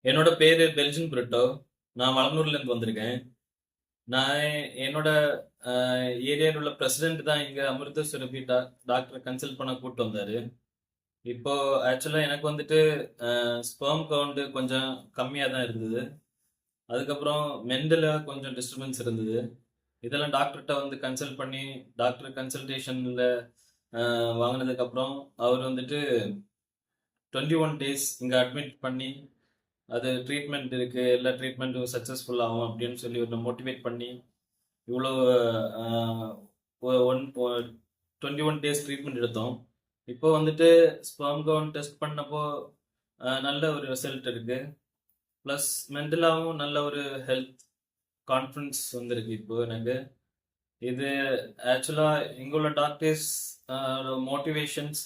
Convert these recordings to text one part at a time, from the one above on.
என்னோட பேரு பெல்ஜின் பிரிட்டோ. நான் வளனூர்ல இருந்து வந்திருக்கேன். நான் என்னோட ஏரியாவில் உள்ள பிரசிடென்ட் தான் இங்க அமிர்த சுரபி டாக்டர் கன்சல்ட் பண்ண கூட்டு வந்தாரு. இப்போ ஆக்சுவலா எனக்கு வந்துட்டு ஸ்பெர்ம் கவுண்ட் கொஞ்சம் கம்மியா தான் இருந்தது. அதுக்கப்புறம் மெண்டல கொஞ்சம் டிஸ்டர்பன்ஸ் இருந்தது. இதெல்லாம் டாக்டர்கிட்ட வந்து கன்சல்ட் பண்ணி டாக்டர் கன்சல்டேஷன்ல வாங்கினதுக்கு அப்புறம் அவர் வந்துட்டு 21 days இங்க அட்மிட் பண்ணி அது ட்ரீட்மெண்ட் இருக்கு, எல்லா ட்ரீட்மெண்ட்டும் சக்ஸஸ்ஃபுல் ஆகும் அப்படின்னு சொல்லி ஒரு மோட்டிவேட் பண்ணி இவ்வளோ ஒன் 21 days ட்ரீட்மெண்ட் எடுத்தோம். இப்போ வந்துட்டு ஸ்பெர்ம் கவுண்ட் டெஸ்ட் பண்ணப்போ நல்ல ஒரு ரிசல்ட் இருக்கு. ப்ளஸ் மென்டலாகவும் நல்ல ஒரு ஹெல்த் கான்ஃபிடன்ஸ் வந்திருக்கு இப்போ எனக்கு. இது ஆக்சுவலாக இங்கே உள்ள டாக்டர்ஸ் மோட்டிவேஷன்ஸ்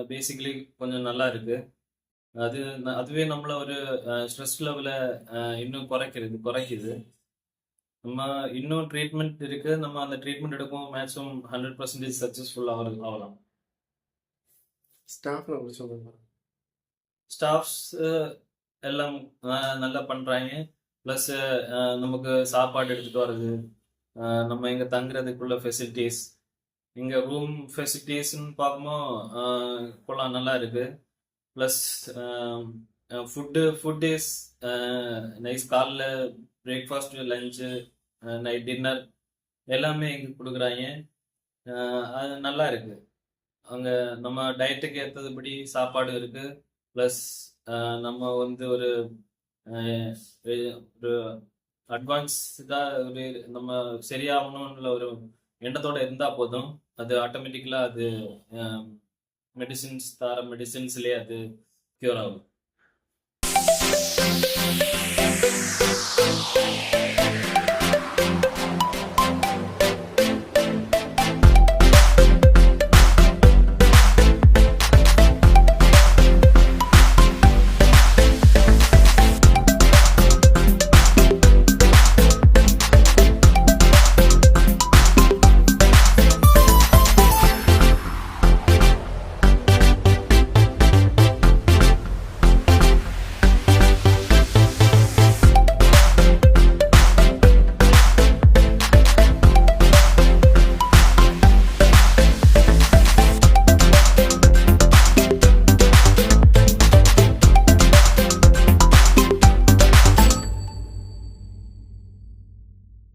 பேசிக்கலி கொஞ்சம் நல்லா இருக்கு. அதுவே நம்மள ஒரு ஸ்ட்ரெஸ் லெவலை இன்னும் குறைக்குது. நம்ம இன்னும் ட்ரீட்மெண்ட் இருக்கு, நம்ம அந்த ட்ரீட்மெண்ட் எடுக்கும் மேக்ஸிமம் 100% சக்ஸஸ்ஃபுல் ஆகலாம். ஸ்டாஃப்ல அப்படி சொல்லுங்க. ஸ்டாஃப்ஸ் எல்லாம் நல்லா பண்றாங்க. ப்ளஸ் நமக்கு சாப்பாடு எடுத்துட்டு வர்றது, நம்ம இங்க தங்குறதுக்குள்ள ஃபெசிலிட்டிஸ், இங்க ரூம் ஃபெசிலிட்டிஸ்ன்னு பார்க்கும்போது இப்போலாம் நல்லா இருக்கு. Plus food is nice. காலைல பிரேக்ஃபாஸ்ட், லஞ்சு, நைட் டின்னர் எல்லாமே இங்கே கொடுக்குறாங்க. அது நல்லா இருக்கு. அங்கே நம்ம டயட்டுக்கு ஏற்றதுபடி சாப்பாடு இருக்கு. ப்ளஸ் நம்ம வந்து ஒரு ஒரு அட்வான்ஸ்டாக ஒரு நம்ம சரியாகணும்ல ஒரு எண்ணத்தோட இருந்தால் போதும். அது ஆட்டோமேட்டிக்கலாக அது மெடிசின்ஸ்லேயே அது க்யூர் ஆகும்.